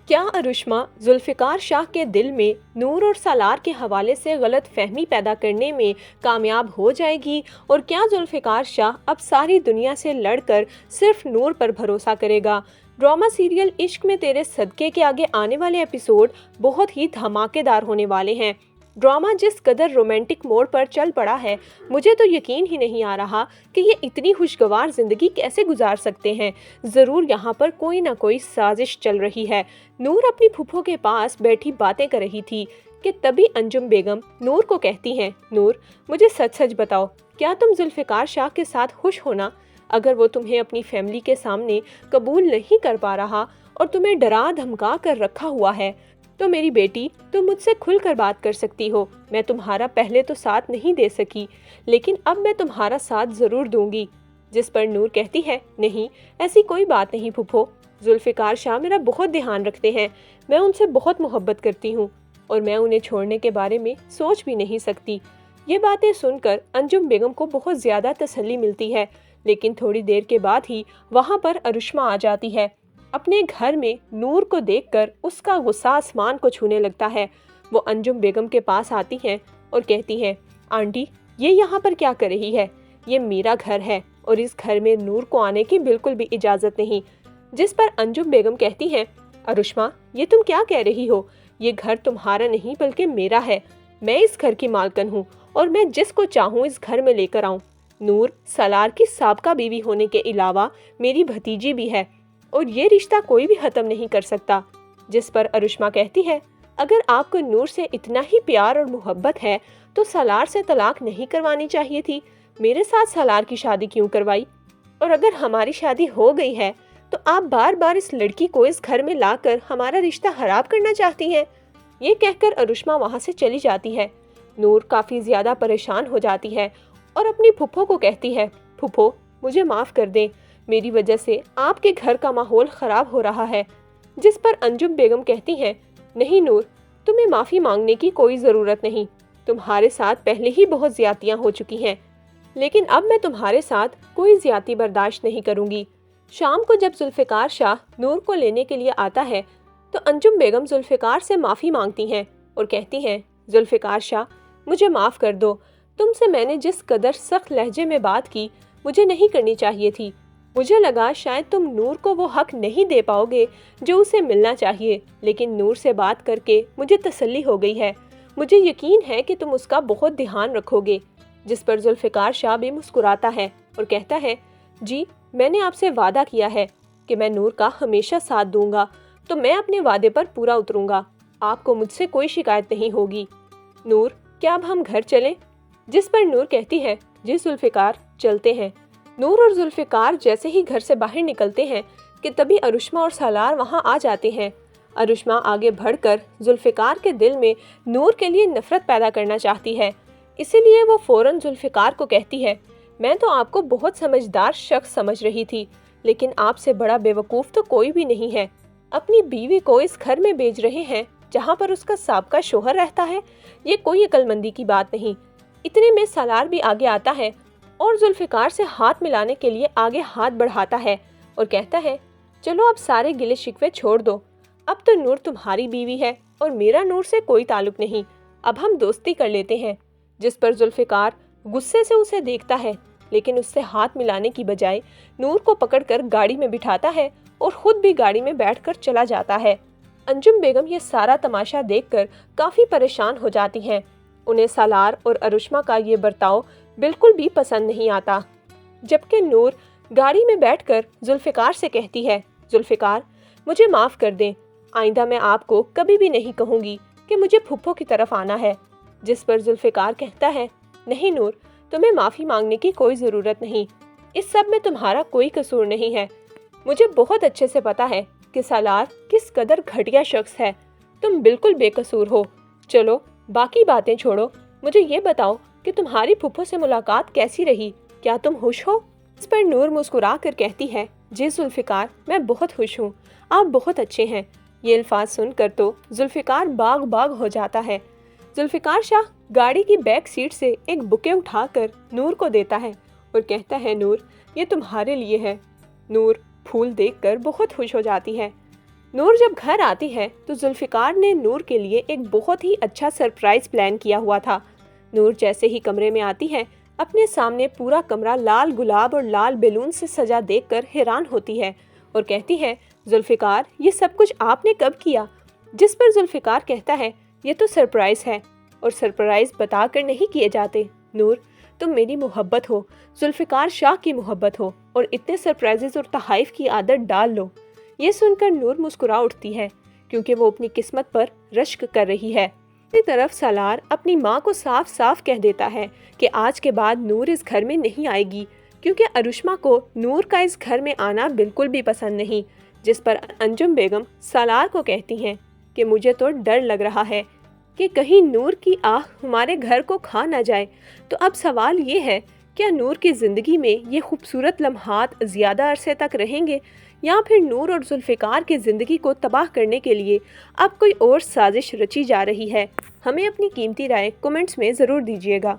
کیا ارشما ذوالفقار شاہ کے دل میں نور اور سالار کے حوالے سے غلط فہمی پیدا کرنے میں کامیاب ہو جائے گی؟ اور کیا ذوالفقار شاہ اب ساری دنیا سے لڑ کر صرف نور پر بھروسہ کرے گا؟ ڈرامہ سیریل عشق میں تیرے صدقے کے آگے آنے والے ایپیسوڈ بہت ہی دھماکے دار ہونے والے ہیں۔ ڈرامہ جس قدر رومانٹک موڑ پر چل پڑا ہے، مجھے تو یقین ہی نہیں آ رہا کہ یہ اتنی خوشگوار زندگی کیسے گزار سکتے ہیں۔ ضرور یہاں پر کوئی نہ کوئی سازش چل رہی ہے۔ نور اپنی پھپھو کے پاس بیٹھی باتیں کر رہی تھی کہ تبھی انجم بیگم نور کو کہتی ہیں، نور مجھے سچ سچ بتاؤ، کیا تم ذوالفقار شاہ کے ساتھ خوش ہونا؟ اگر وہ تمہیں اپنی فیملی کے سامنے قبول نہیں کر پا رہا اور تمہیں ڈرا دھمکا کر رکھا ہوا ہے تو میری بیٹی تم مجھ سے کھل کر بات کر سکتی ہو۔ میں تمہارا پہلے تو ساتھ نہیں دے سکی، لیکن اب میں تمہارا ساتھ ضرور دوں گی۔ جس پر نور کہتی ہے، نہیں ایسی کوئی بات نہیں پھپھو، ذوالفقار شاہ میرا بہت دھیان رکھتے ہیں، میں ان سے بہت محبت کرتی ہوں اور میں انہیں چھوڑنے کے بارے میں سوچ بھی نہیں سکتی۔ یہ باتیں سن کر انجم بیگم کو بہت زیادہ تسلی ملتی ہے، لیکن تھوڑی دیر کے بعد ہی وہاں پر ارشما آ جاتی ہے۔ اپنے گھر میں نور کو دیکھ کر اس کا غصہ آسمان کو چھونے لگتا ہے۔ وہ انجم بیگم کے پاس آتی ہیں اور کہتی ہیں، آنٹی یہ یہاں پر کیا کر رہی ہے؟ یہ میرا گھر ہے اور اس گھر میں نور کو آنے کی بالکل بھی اجازت نہیں۔ جس پر انجم بیگم کہتی ہیں، ارشما یہ تم کیا کہہ رہی ہو؟ یہ گھر تمہارا نہیں بلکہ میرا ہے، میں اس گھر کی مالکن ہوں اور میں جس کو چاہوں اس گھر میں لے کر آؤں۔ نور سالار کی سابقہ بیوی ہونے کے علاوہ میری بھتیجی بھی ہے اور یہ رشتہ کوئی بھی ختم نہیں کر سکتا۔ جس پر ارشما کہتی ہے، اگر آپ کو نور سے اتنا ہی پیار اور محبت ہے تو سالار سے طلاق نہیں کروانی چاہیے تھی، میرے ساتھ سالار کی شادی کیوں کروائی؟ اور اگر ہماری شادی ہو گئی ہے تو آپ بار بار اس لڑکی کو اس گھر میں لا کر ہمارا رشتہ خراب کرنا چاہتی ہیں۔ یہ کہہ کر ارشما وہاں سے چلی جاتی ہے۔ نور کافی زیادہ پریشان ہو جاتی ہے اور اپنی پھپھو کو کہتی ہے، پھپھو مجھے معاف کر دیں، میری وجہ سے آپ کے گھر کا ماحول خراب ہو رہا ہے۔ جس پر انجم بیگم کہتی ہیں، نہیں نور، تمہیں معافی مانگنے کی کوئی ضرورت نہیں، تمہارے ساتھ پہلے ہی بہت زیادتیاں ہو چکی ہیں، لیکن اب میں تمہارے ساتھ کوئی زیادتی برداشت نہیں کروں گی۔ شام کو جب ذوالفقار شاہ نور کو لینے کے لیے آتا ہے تو انجم بیگم ذوالفقار سے معافی مانگتی ہیں اور کہتی ہیں، ذوالفقار شاہ مجھے معاف کر دو، تم سے میں نے جس قدر سخت لہجے میں بات کی مجھے نہیں کرنی چاہیے تھی۔ مجھے لگا شاید تم نور کو وہ حق نہیں دے پاؤ گے جو اسے ملنا چاہیے، لیکن نور سے بات کر کے مجھے تسلی ہو گئی ہے، مجھے یقین ہے کہ تم اس کا بہت دھیان رکھو گے۔ جس پر ذوالفقار شاہ بھی مسکراتا ہے اور کہتا ہے، جی میں نے آپ سے وعدہ کیا ہے کہ میں نور کا ہمیشہ ساتھ دوں گا، تو میں اپنے وعدے پر پورا اتروں گا، آپ کو مجھ سے کوئی شکایت نہیں ہوگی۔ نور کیا اب ہم گھر چلیں؟ جس پر نور کہتی ہے، جی ذوالفقار چلتے ہیں۔ نور اور ذوالفقار جیسے ہی گھر سے باہر نکلتے ہیں کہ تبھی ارشما اور سالار وہاں آ جاتے ہیں۔ ارشما آگے بڑھ کر ذوالفقار کے دل میں نور کے لیے نفرت پیدا کرنا چاہتی ہے، اسی لیے وہ فوراً ذوالفقار کو کہتی ہے، میں تو آپ کو بہت سمجھدار شخص سمجھ رہی تھی، لیکن آپ سے بڑا بیوقوف تو کوئی بھی نہیں ہے۔ اپنی بیوی کو اس گھر میں بھیج رہے ہیں جہاں پر اس کا سابقہ شوہر رہتا ہے، یہ کوئی عقل مندی کی بات نہیں۔ اتنے میں سالار بھی آگے آتا ہے اور ذوالفقار سے ہاتھ ملانے کے لیے آگے ہاتھ بڑھاتا ہے اور کہتا ہے، چلو اب سارے گلے شکوے چھوڑ دو، اب تو نور تمہاری بیوی ہے اور میرا نور سے کوئی تعلق نہیں، اب ہم دوستی کر لیتے ہیں۔ جس پر ذوالفقار غصے سے اسے دیکھتا ہے، لیکن اس سے ہاتھ ملانے کی بجائے نور کو پکڑ کر گاڑی میں بٹھاتا ہے اور خود بھی گاڑی میں بیٹھ کر چلا جاتا ہے۔ انجم بیگم یہ سارا تماشا دیکھ کر کافی پریشان ہو جاتی ہیں، انہیں سالار اور ارشما کا یہ برتاؤ بالکل بھی پسند نہیں آتا۔ جبکہ نور گاڑی میں بیٹھ کر ذوالفقار سے کہتی ہے، ذوالفقار مجھے معاف کر دیں، آئندہ میں آپ کو کبھی بھی نہیں کہوں گی کہ مجھے پھپھو کی طرف آنا ہے۔ جس پر ذوالفقار کہتا ہے، نہیں نور، تمہیں معافی مانگنے کی کوئی ضرورت نہیں، اس سب میں تمہارا کوئی قصور نہیں ہے، مجھے بہت اچھے سے پتا ہے کہ سالار کس قدر گھٹیا شخص ہے، تم بالکل بے قصور ہو۔ چلو باقی باتیں چھوڑو، مجھے یہ بتاؤ کہ تمہاری پھپھو سے ملاقات کیسی رہی، کیا تم خوش ہو؟ اس پر نور مسکرا کر کہتی ہے، جی ذوالفقار میں بہت خوش ہوں، آپ بہت اچھے ہیں۔ یہ الفاظ سن کر تو ذوالفقار باغ باغ ہو جاتا ہے۔ ذوالفقار شاہ گاڑی کی بیک سیٹ سے ایک بکے اٹھا کر نور کو دیتا ہے اور کہتا ہے، نور یہ تمہارے لیے ہے۔ نور پھول دیکھ کر بہت خوش ہو جاتی ہے۔ نور جب گھر آتی ہے تو ذوالفقار نے نور کے لیے ایک بہت ہی اچھا سرپرائز پلان کیا ہوا تھا۔ نور جیسے ہی کمرے میں آتی ہے، اپنے سامنے پورا کمرہ لال گلاب اور لال بیلون سے سجا دیکھ کر حیران ہوتی ہے اور کہتی ہے، ذوالفقار یہ سب کچھ آپ نے کب کیا؟ جس پر ذوالفقار کہتا ہے، یہ تو سرپرائز ہے اور سرپرائز بتا کر نہیں کیے جاتے۔ نور، تم میری محبت ہو، ذوالفقار شاہ کی محبت ہو اور اتنے سرپرائزز اور تحائف کی عادت ڈال لو۔ یہ سن کر نور مسکرا اٹھتی ہے کیونکہ وہ اپنی قسمت پر رشک کر رہی ہے۔ دوسری طرف سالار اپنی ماں کو صاف صاف کہہ دیتا ہے کہ آج کے بعد نور اس گھر میں نہیں آئے گی کیونکہ ارشما کو نور کا اس گھر میں آنا بالکل بھی پسند نہیں، جس پر انجم بیگم سالار کو کہتی ہیں کہ مجھے تو ڈر لگ رہا ہے کہ کہیں نور کی آہ ہمارے گھر کو کھا نہ جائے۔ تو اب سوال یہ ہے، کیا نور کی زندگی میں یہ خوبصورت لمحات زیادہ عرصے تک رہیں گے یا پھر نور اور ذوالفقار کی زندگی کو تباہ کرنے کے لیے اب کوئی اور سازش رچی جا رہی ہے؟ ہمیں اپنی قیمتی رائے کمنٹس میں ضرور دیجیے گا۔